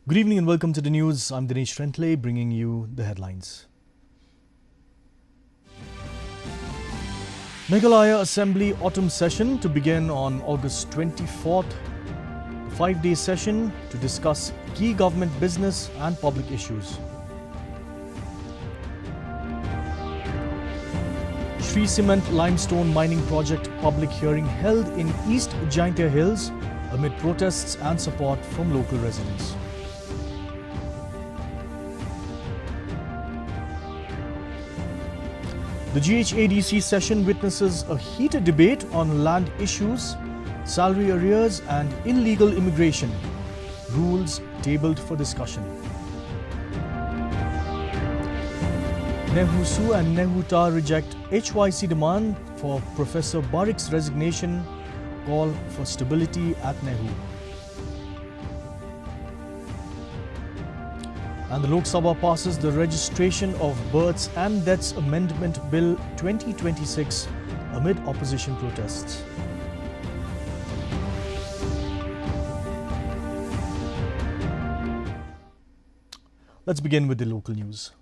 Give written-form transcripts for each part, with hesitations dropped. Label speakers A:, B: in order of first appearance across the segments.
A: Good evening and welcome to the news. I'm Dinesh Rentley bringing you the headlines. Meghalaya Assembly Autumn Session to begin on August 24th. A 5-day session to discuss key government business and public issues. Shree Cement limestone mining project public hearing held in East GHADC Hills amid protests and support from local residents. The GHADC session witnesses a heated debate on land issues, salary arrears and illegal immigration. Rules tabled for discussion. Nehusu and Nehuta reject HYC demand for Professor Barik's resignation, call for stability at Nehu. And the Lok Sabha passes the Registration of Births and Deaths Amendment Bill 2026 amid opposition protests. Let's begin with the local news.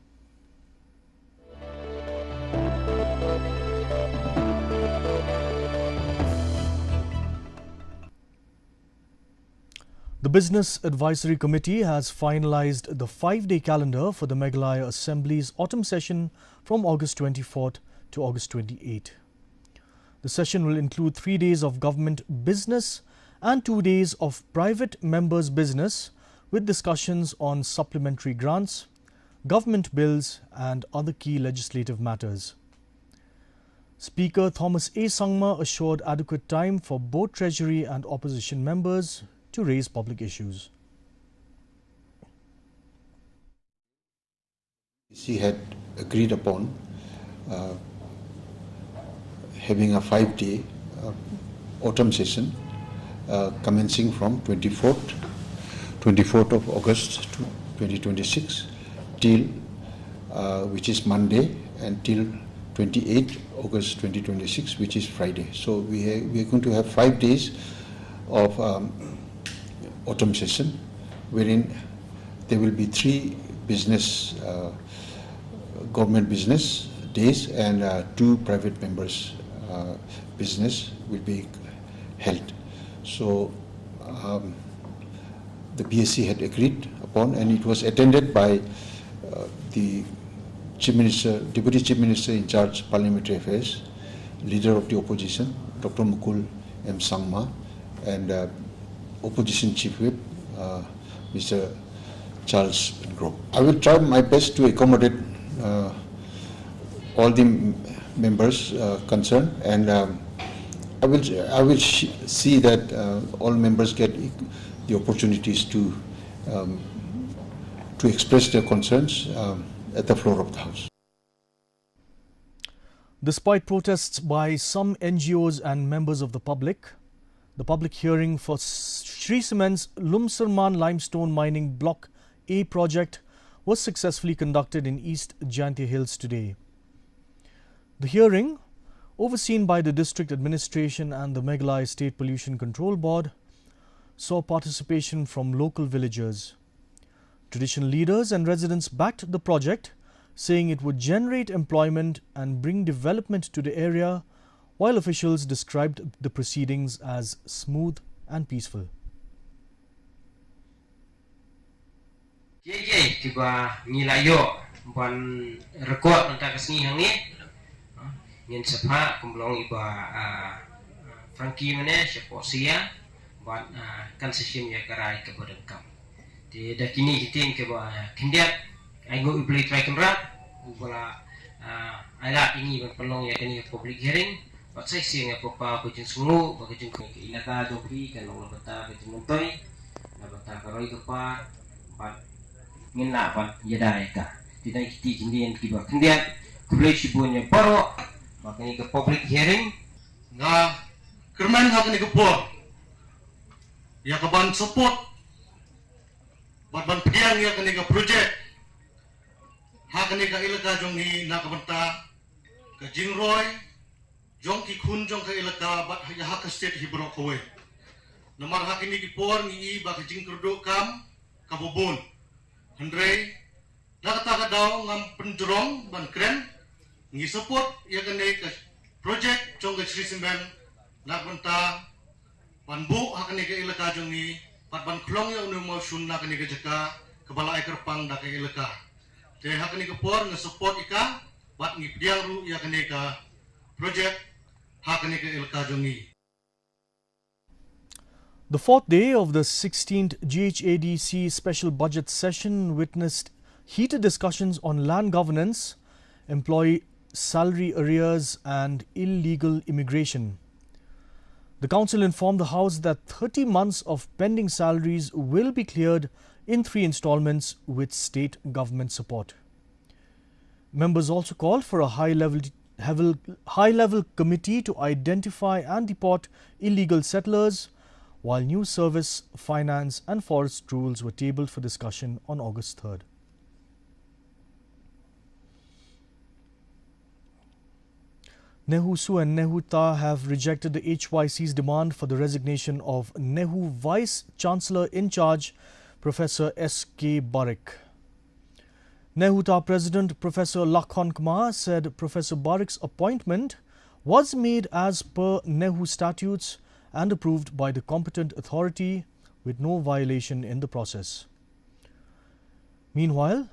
A: The Business Advisory Committee has finalized the 5-day calendar for the Meghalaya Assembly's autumn session from August 24th to August 28th. The session will include 3 days of government business and 2 days of private members' business with discussions on supplementary grants, government bills and other key legislative matters. Speaker Thomas A. Sangma assured adequate time for both Treasury and opposition members to raise public issues.
B: She had agreed upon having a 5-day autumn session commencing from 24th of August 2026 till which is Monday and till 28th August 2026 which is Friday. So we are going to have 5 days of autumn session wherein there will be 3 business government business days and 2 private members business will be held. So the BSC had agreed upon and it was attended by the Chief Minister, Deputy Chief Minister in charge Parliamentary Affairs, Leader of the Opposition, Dr. Mukul M. Sangma, and Opposition Chief Whip, Mr. Charles Grove. I will try my best to accommodate all the members concerned, and I will see that all members get the opportunities to express their concerns at the floor of the House.
A: Despite protests by some NGOs and members of the public hearing for Shree Cement's Lumsarman limestone mining Block A project was successfully conducted in East GHADC Hills today. The hearing, overseen by the District Administration and the Meghalaya State Pollution Control Board, saw participation from local villagers. Traditional leaders and residents backed the project, saying it would generate employment and bring development to the area, while officials described the proceedings as smooth and peaceful.
C: Tiba nilayo ban rekod nanti kesini hangi, yang sepah kumpulan iba Frankie mana seposia ban concession ya kerai kepada kam. Di dah kini kita ke bah kendiat, aku beli try kenrat, ubala ada ini ban pelong ya kini public hearing. Pak saya siang apa kucing sungguh, kucing inata jompi kan orang beta kucing mentoi, na beta karoi kepa, pat minna pat yada eka. Tidak kita jindian kiba kendiat, kubeli sibunya paro, makanya ke public hearing.
D: Na kerman hak ni kepo, ya keban support, ban piang ya kini ke project, hak ni ke ilaka jongi na kebenta ke jingroy. Jong ki kun jong ka ilaka bat ya hak state hibro kowe. Namar hak ini ki por ni ba ka jing kurdo kam kabubun. Andre, nakataka daw ng penjurong ban kren, ngi support ya kene ke project chong ke Shree Cement nakbanta ban bu hakane ke ilaka jong ni pat ban klong ya unu mau sun na kene ke jaka kepala ekor pang da ke ilaka. Te hakane ke por ngi support ika bat ngi piang ru ya kene ke project hakane ke ilaka jong ni.
A: The fourth day of the 16th GHADC special budget session witnessed heated discussions on land governance, employee salary arrears and illegal immigration. The council informed the House that 30 months of pending salaries will be cleared in 3 installments with state government support. Members also called for a high-level committee to identify and deport illegal settlers, while new service, finance and forest rules were tabled for discussion on August 3rd. Nehu and Nehuta have rejected the HYC's demand for the resignation of Nehu Vice Chancellor in charge, Professor S.K. Barik. Nehuta President Professor Lakhon Kumar said Professor Barik's appointment was made as per Nehu statutes and approved by the competent authority with no violation in the process. Meanwhile,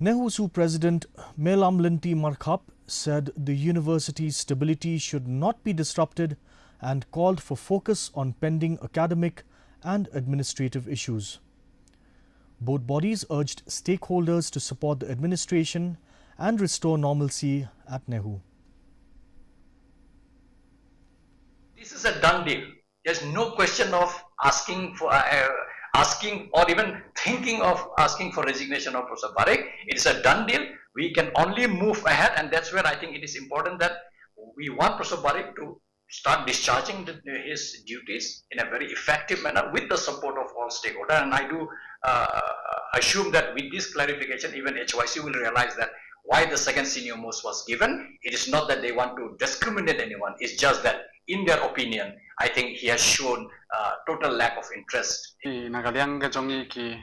A: Nehusu President Melamlinti Markhap said the university's stability should not be disrupted and called for focus on pending academic and administrative issues. Both bodies urged stakeholders to support the administration and restore normalcy at Nehu.
E: This is a done deal. There's no question of asking or even thinking of asking for resignation of Professor Barik. It is a done deal. We can only move ahead, and that's where I think it is important that we want Professor Barik to start discharging his duties in a very effective manner with the support of all stakeholders. And I do assume that with this clarification, even HYC will realize that why the second senior most was given. It is not that they want to discriminate anyone. It's just that in their opinion, I think he has shown total lack of interest.
F: Nagaliang gajongi ki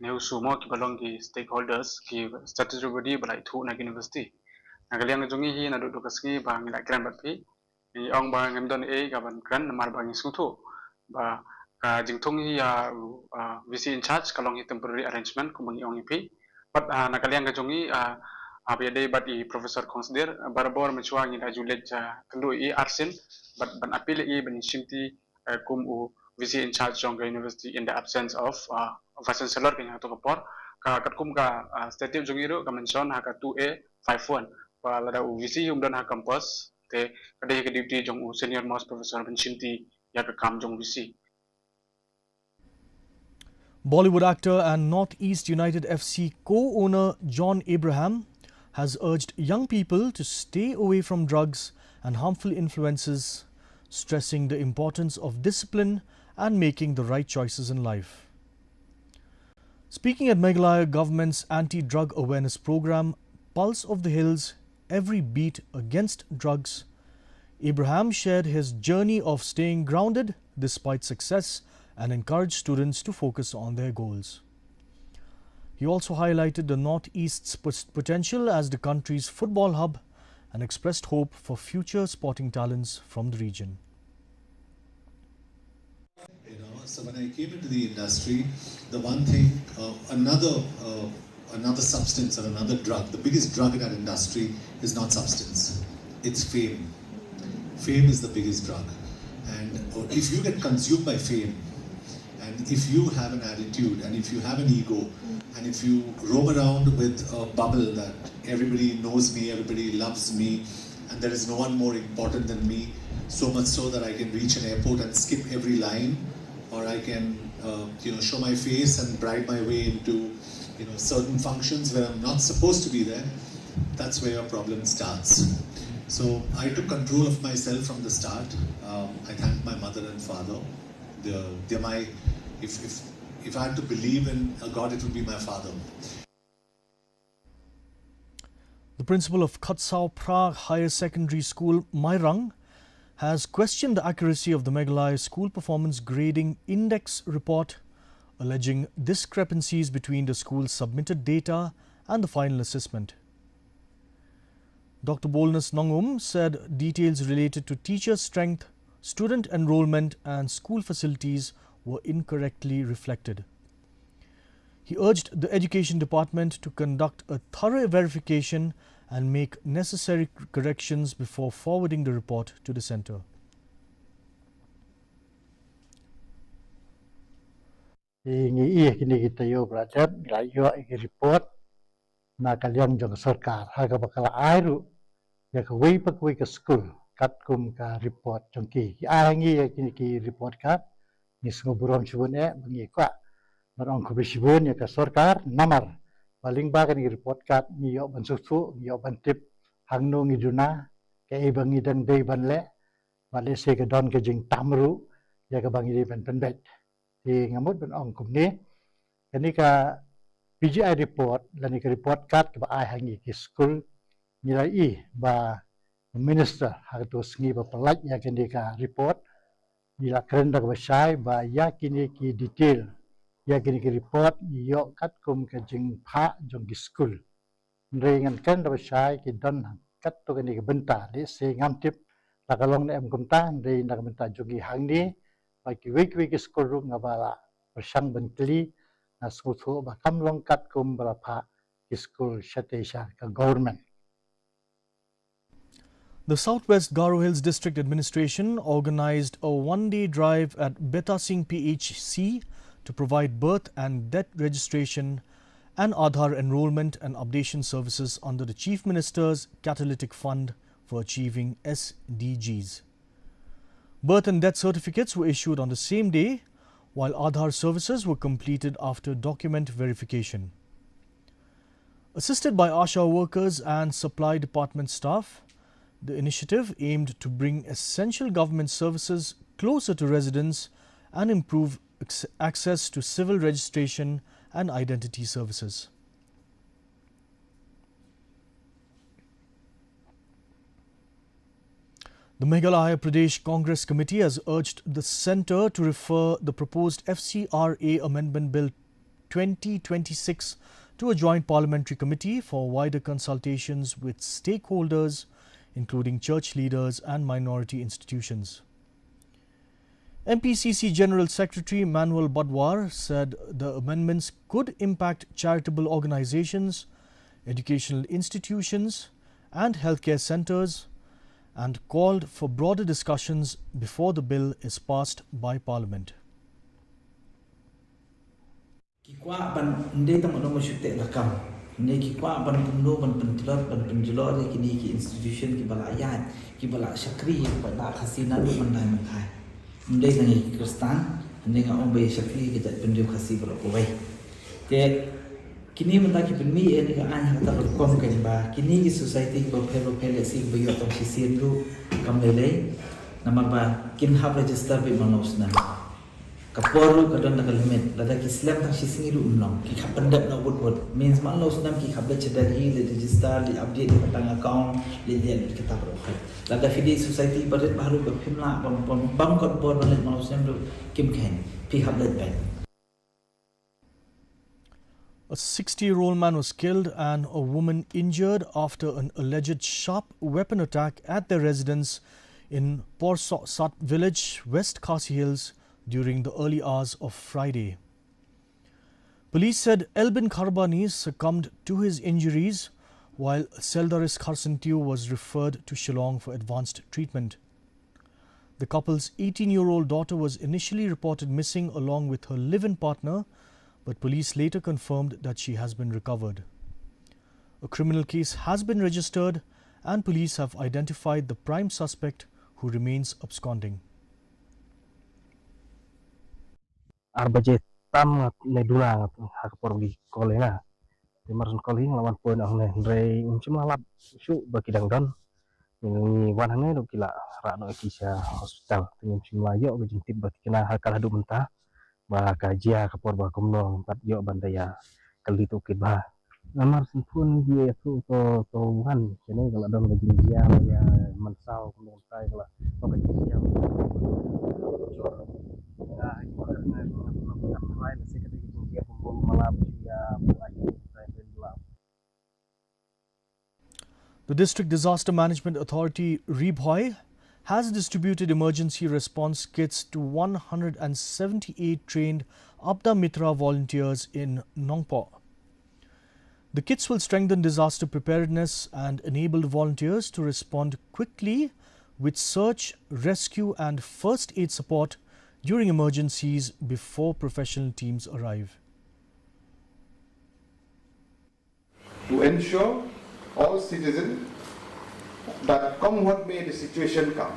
F: neu sumo ki balong ki stakeholders ki statutory body balai thu na university. Nagaliang gajongi hi na do kasngi ba ngila kran batpi. Ni ong ba ngamdon e ga ban kran mar ba ngi suthu ba ka jingthong hi ya VC in charge kalong hi temporary arrangement kumangi ong ipi. But nagaliang gajongi abia but I professor consider barbor mechwa ngi da julet kendo I arsin but ban appeal I ban shimti kum u VC in charge of university in the absence of vice chancellor kanya to kapor ka katkum ka statute jongiro ka mention ha ka 2A51 pa lada u VC umdan ha campus te kadai ka duty jong u senior most professor ban shimti ya ka kam jong VC.
A: Bollywood actor and Northeast United FC co-owner John Abraham has urged young people to stay away from drugs and harmful influences, stressing the importance of discipline and making the right choices in life. Speaking at Meghalaya government's anti-drug awareness program, Pulse of the Hills, Every Beat Against Drugs, Abraham shared his journey of staying grounded despite success and encouraged students to focus on their goals. He also highlighted the Northeast's potential as the country's football hub and expressed hope for future sporting talents from the region.
G: So when I came into the industry, the one thing, another substance or another drug, the biggest drug in our industry is not substance, it's fame. Fame is the biggest drug. And if you get consumed by fame, and if you have an attitude, and if you have an ego, and if you roam around with a bubble that everybody knows me, everybody loves me, and there is no one more important than me, so much so that I can reach an airport and skip every line, or I can show my face and bribe my way into certain functions where I'm not supposed to be there, that's where your problem starts. So I took control of myself from the start. I thank my mother and father. They're my, if I had to believe in a God, it would be my father.
A: The principal of Khatsau Pra Higher Secondary School, Mairang, has questioned the accuracy of the Meghalaya School Performance Grading Index report alleging discrepancies between the school's submitted data and the final assessment. Dr. Bolnus Nongum said details related to teacher strength, student enrollment and school facilities were incorrectly reflected. He urged the Education Department to conduct a thorough verification and make necessary corrections before forwarding the report to the centre.
H: Ini kini kita yo belajar yo report na kalian jong sarkar haga bakala airu ya ka wei pak wei ka school kat kum ka report jong ki angi kini ki report ka ni semua buram sibun bengi kwa barang ko bisibun ya ka sarkar namar paling ba kan report kat ni yo ban susu yo ban tip hangno ngiduna ke bangi dan dei ban le bale se ka don ke jing tamru ya ka bangi ban penbet di ngamut ban ong kum ni kani ka PGI report lani ka report kat ke ba ai hangi ki school nilai ba minister hagto sngi ba pelaj ya kani ka report bila kerenda ka basai ba ya kini ki detail ya kini ki report yo kat kum ka jing pha jong ki school ringan kan da basai ki don kat to kani ka benta le se ngam tip la kalong na em kum ta ri na benta jogi hang ni ba ki wek ki school ru ngabala persang bentli na school ba kam long kat kum bala pha ki school shatesha ka government.
A: The Southwest Garo Hills District Administration organized a one-day drive at Beta Singh PHC to provide birth and death registration and Aadhaar enrollment and updation services under the Chief Minister's Catalytic Fund for Achieving SDGs. Birth and death certificates were issued on the same day, while Aadhaar services were completed after document verification. Assisted by ASHA workers and supply department staff, the initiative aimed to bring essential government services closer to residents and improve access to civil registration and identity services. The Meghalaya Pradesh Congress Committee has urged the centre to refer the proposed FCRA Amendment Bill 2026 to a joint parliamentary committee for wider consultations with stakeholders, including church leaders and minority institutions. MPCC General Secretary Manuel Badwar said the amendments could impact charitable organizations, educational institutions and healthcare centres, and called for broader discussions before the bill is passed by Parliament.
I: Kikwa ban ndai tam ono masyute lakam ne kikwa ban pundo ban penjelor kini ki institution ki balayat ki bala syakri pada khasina lu mandai mankai ndai ngi kristan ndai nga ombe syakri ki jat pendu khasi bala kowai te kini menta ki penmi ni ka an hata kom ka ba kini ki society ko phelo si bayo tam si sindu kam lele nama ba kin hab register bi manosna kaporu kadang nak limit lada ki Islam tang sisi ngiru unong ki kapendap na word means man lo sunam ki kabla cedari le register le update di tang account le dia kita berokhat lada fidi society baret baru berpimla bang kot bor balik man lo sunam do kim khen pi hablet ban.
A: A 60-year-old man was killed and a woman injured after an alleged sharp weapon attack at their residence in Porsat village, West Khasi Hills, during the early hours of Friday. Police said Elbin Kharbani succumbed to his injuries, while Seldaris Kharsantiu was referred to Shillong for advanced treatment. The couple's 18-year-old daughter was initially reported missing along with her live-in partner, but police later confirmed that she has been recovered. A criminal case has been registered and police have identified the prime suspect, who remains absconding.
J: Arbaje tam ne dula hak porgi kolena dimarun koling lawan poin ang ne rei uncim lalap su bagi dangdon ni wan hangai do kila ra no kisah hospital tingin simlayo gejin tib bagi kena hakal hadu mentah ba kajia kapor ba kumno pat yo bandaya kali tu kit ba namar simpun dia tu to wan kene kala dong gejin dia ya mansau kumno tai kala to kajia pun malam ya mulai gelap.
A: The District Disaster Management Authority, RIBHOI, has distributed emergency response kits to 178 trained Abda Mitra volunteers in Nongpo. The kits will strengthen disaster preparedness and enable volunteers to respond quickly with search, rescue and first aid support during emergencies before professional teams arrive.
K: To ensure all citizens that come what may the situation come,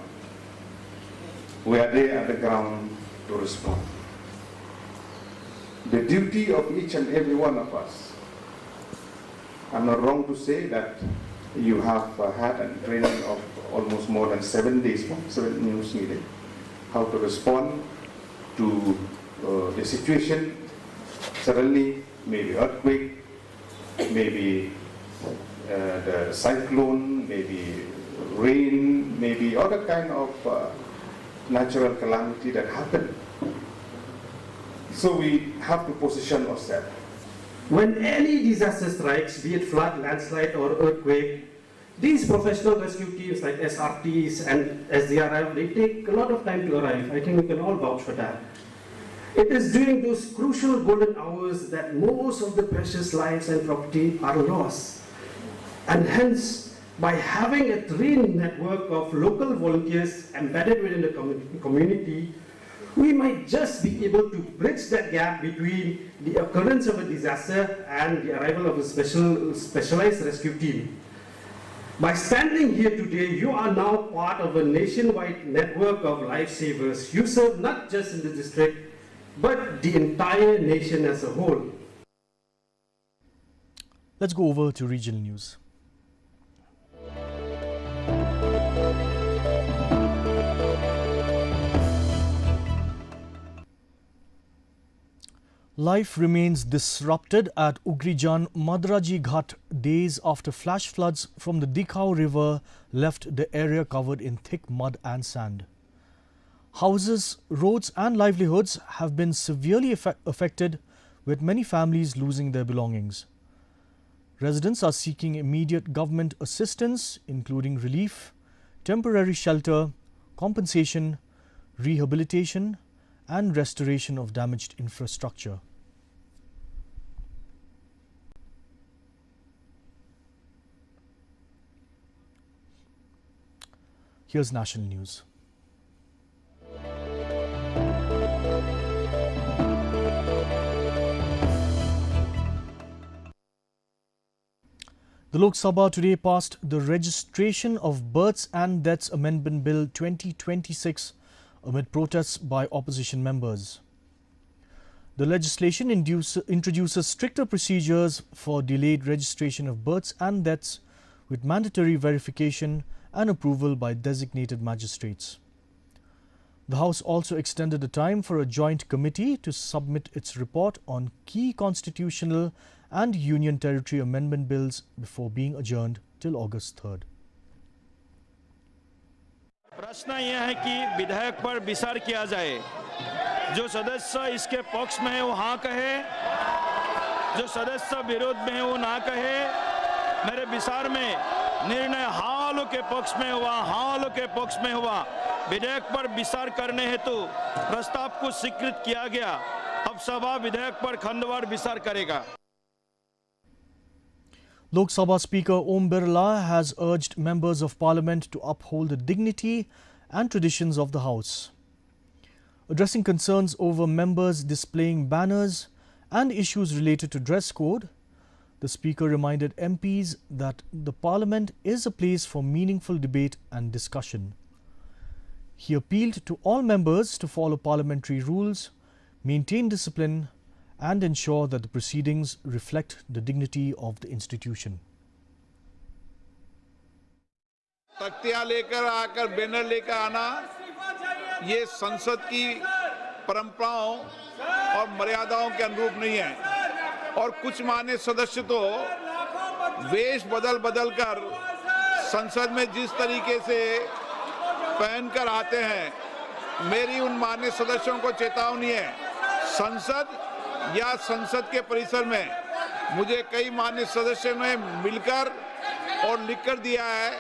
K: we are there at the ground to respond. The duty of each and every one of us, I'm not wrong to say that you have had a training of almost more than 7 days, 7 news meeting, how to respond to the situation. Suddenly, maybe earthquake, maybe the cyclone, maybe rain, maybe other kind of natural calamity that happen. So we have to position ourselves.
L: When any disaster strikes, be it flood, landslide or earthquake, these professional rescue teams like SRTs and SDRF, they take a lot of time to arrive. I think we can all vouch for that. It is during those crucial golden hours that most of the precious lives and property are lost. And hence, by having a trained network of local volunteers embedded within the community, we might just be able to bridge that gap between the occurrence of a disaster and the arrival of a specialized rescue team. By standing here today, you are now part of a nationwide network of lifesavers. You serve not just in the district, but the entire nation as a whole.
A: Let's go over to regional news. Life remains disrupted at Ugrijan Madraji Ghat days after flash floods from the Dikhau river left the area covered in thick mud and sand. Houses, roads and livelihoods have been severely affected, with many families losing their belongings. Residents are seeking immediate government assistance, including relief, temporary shelter, compensation, rehabilitation and restoration of damaged infrastructure. Here's national news. The Lok Sabha today passed the Registration of Births and Deaths Amendment Bill 2026 amid protests by opposition members. The legislation introduces stricter procedures for delayed registration of births and deaths with mandatory verification and approval by designated magistrates. The House also extended the time for a joint committee to submit its report on key constitutional and union territory amendment bills before being adjourned till August 3rd.
M: प्रश्न यह है कि विधेयक पर विचार किया जाए। जो सदस्य इसके पक्ष में है वो हाँ कहे, जो सदस्य विरोध में है वो ना कहे। मेरे विचार में निर्णय हाँ वालों के पक्ष में हुआ, हाँ वालों के पक्ष में हुआ। विधेयक पर विचार करने हेतु प्रस्ताव को स्वीकृत किया गया। अब सभा विधेयक पर खंडवार विचार करेगा।
A: Lok Sabha Speaker Om Birla has urged members of Parliament to uphold the dignity and traditions of the House. Addressing concerns over members displaying banners and issues related to dress code, the Speaker reminded MPs that the Parliament is a place for meaningful debate and discussion. He appealed to all members to follow parliamentary rules, maintain discipline and ensure that the proceedings reflect the dignity of the institution.
N: तख्तियां लेकर आकर banner लेकर आना ये संसद की परंपराओं और मर्यादाओं के अनुरूप नहीं है और कुछ माननीय सदस्य तो वेश बदल कर संसद में जिस तरीके से पहनकर आते हैं मेरी उन माननीय सदस्यों को चेतावनी है संसद या संसद के परिसर में मुझे कई मान्य सदस्यों ने मिलकर और लिखकर दिया है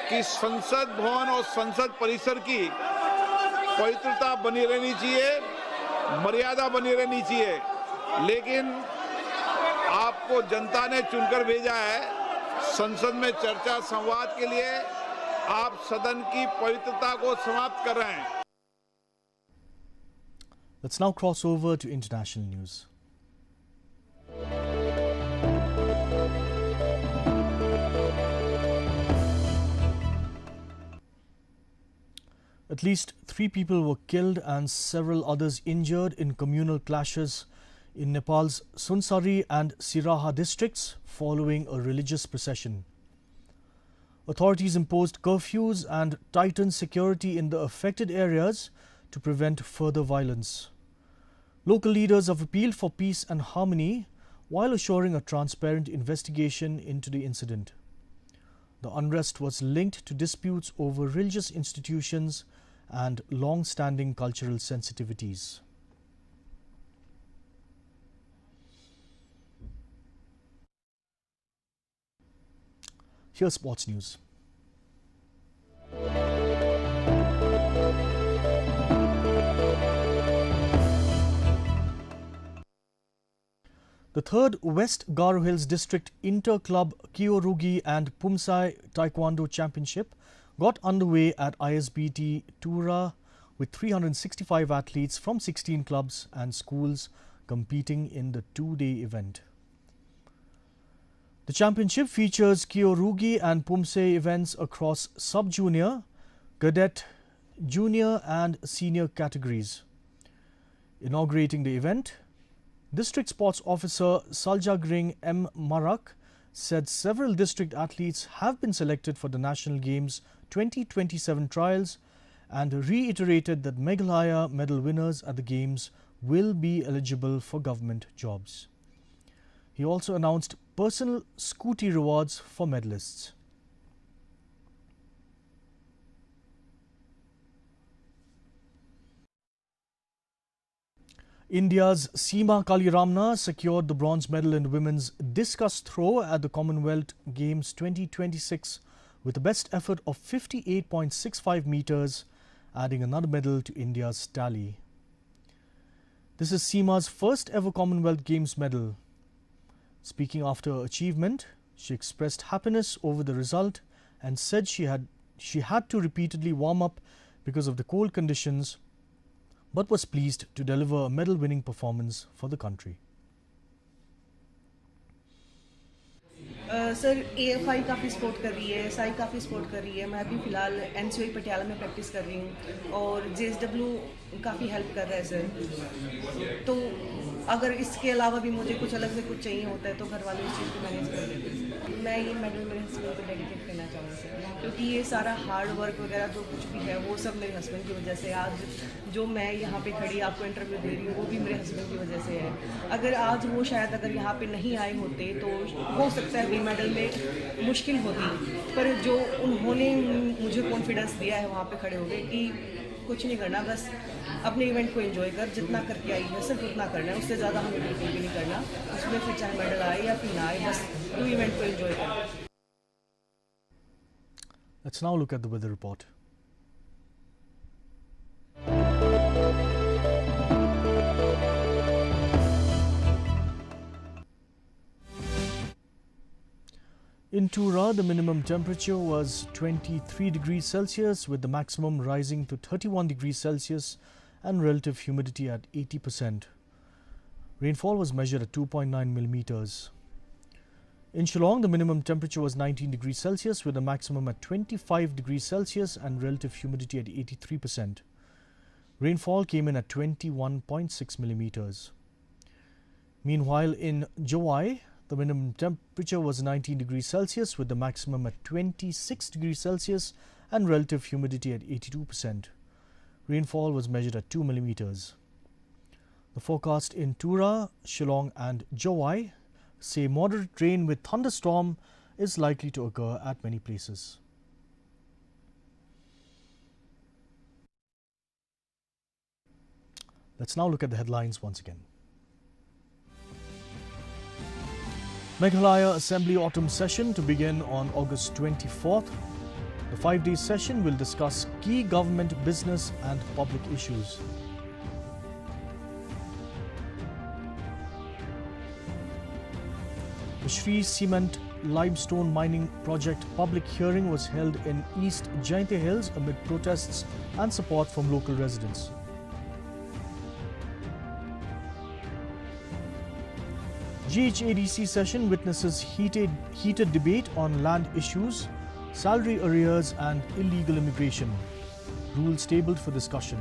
N: कि संसद भवन और संसद परिसर की पवित्रता बनी रहनी चाहिए, मर्यादा बनी रहनी चाहिए। लेकिन आपको जनता ने चुनकर भेजा है संसद में चर्चा संवाद के लिए, आप सदन की पवित्रता को समाप्त कर रहे हैं।
A: Let's now cross over to international news. At least 3 people were killed and several others injured in communal clashes in Nepal's Sunsari and Siraha districts following a religious procession. Authorities imposed curfews and tightened security in the affected areas to prevent further violence. Local leaders have appealed for peace and harmony while assuring a transparent investigation into the incident. The unrest was linked to disputes over religious institutions and long-standing cultural sensitivities. Here's sports news. The third West Garo Hills District Inter-Club Kyorugi and Pumsai Taekwondo Championship got underway at ISBT Tura with 365 athletes from 16 clubs and schools competing in the 2-day event. The championship features Kyorugi and Pumsai events across sub-junior, cadet, junior and senior categories. Inaugurating the event, District Sports Officer Saljagring M. Marak said several district athletes have been selected for the National Games 2027 trials and reiterated that Meghalaya medal winners at the Games will be eligible for government jobs. He also announced personal scooty rewards for medalists. India's Seema Kaliramna secured the bronze medal in women's discus throw at the Commonwealth Games 2026 with a best effort of 58.65 meters, adding another medal to India's tally. This is Seema's first ever Commonwealth Games medal. Speaking after her achievement, she expressed happiness over the result and said she had to repeatedly warm up because of the cold conditions, but was pleased to deliver a medal-winning performance for the country.
O: Sir AFI काफ़ी support कर रही है, SI काफ़ी support कर रही है। मैं अभी फ़िलहाल NCOI पटियाला में प्रैक्टिस कर रही हूँ और JSW काफ़ी हेल्प कर रहा है सर। तो अगर इसके अलावा भी मुझे कुछ अलग से कुछ चाहिए होता है तो घर वाले इस चीज़ को मैनेज कर देते हैं। मैं ये मेडल मेरे हस्बैंड को डेडिकेट करना चाहूँगी सर, क्योंकि ये सारा हार्ड वर्क वगैरह जो कुछ भी है वो सब मेरे हस्बैंड की वजह से। आज जो मैं यहाँ पे खड़ी आपको इंटरव्यू दे रही हूँ वो भी मेरे हस्बैंड की वजह से है। अगर आज वो शायद अगर यहाँ पे नहीं आए होते तो हो सकता है मेडल में मुश्किल होती, पर जो उन्होंने मुझे कॉन्फिडेंस दिया है वहाँ पे खड़े हो गए कि कुछ नहीं करना, बस अपने इवेंट को एंजॉय कर, जितना करके आई है सिर्फ उतना करना है, उससे ज़्यादा हमें बिल्कुल भी नहीं करना। उसमें फिर चाहे मेडल आए या फिर ना आए, बस तू इवेंट को एंजॉय कर।
A: Let's now look at the weather report. In Tura, the minimum temperature was 23 degrees Celsius with the maximum rising to 31 degrees Celsius and relative humidity at 80%. Rainfall was measured at 2.9 millimeters. In Shillong, the minimum temperature was 19 degrees Celsius with a maximum at 25 degrees Celsius and relative humidity at 83%. Rainfall came in at 21.6 millimeters. Meanwhile, in Jawai, the minimum temperature was 19 degrees Celsius with the maximum at 26 degrees Celsius and relative humidity at 82%. Rainfall was measured at 2 millimeters. The forecast in Tura, Shillong and Jawai say moderate rain with thunderstorm is likely to occur at many places. Let's now look at the headlines once again. Meghalaya Assembly Autumn Session to begin on August 24th. The 5-day session will discuss key government, business and public issues. The Shree Cement limestone mining project public hearing was held in East Jainte Hills amid protests and support from local residents. GHADC session witnesses heated debate on land issues, salary arrears and illegal immigration. Rules tabled for discussion.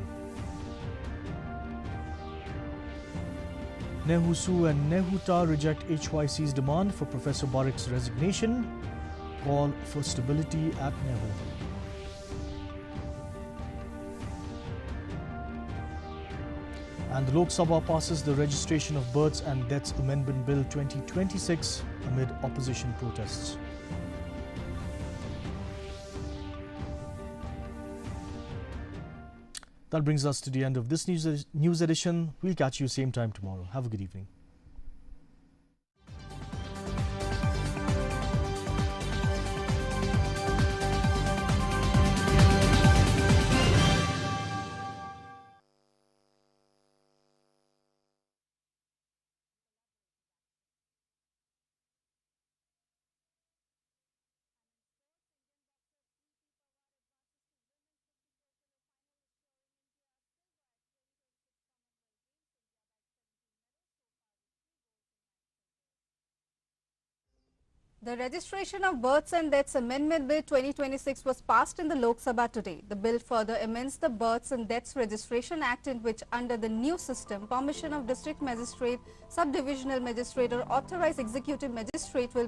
A: Nehusu and Nehuta reject HYC's demand for Professor Barick's resignation. Call for stability at Nehu. And the Lok Sabha passes the Registration of Births and Deaths Amendment Bill 2026 amid opposition protests. That brings us to the end of this news edition. We'll catch you same time tomorrow. Have a good evening.
P: The Registration of Births and Deaths Amendment Bill 2026 was passed in the Lok Sabha today. The bill further amends the Births and Deaths Registration Act, in which under the new system, permission of district magistrate, subdivisional magistrate or authorized executive magistrate will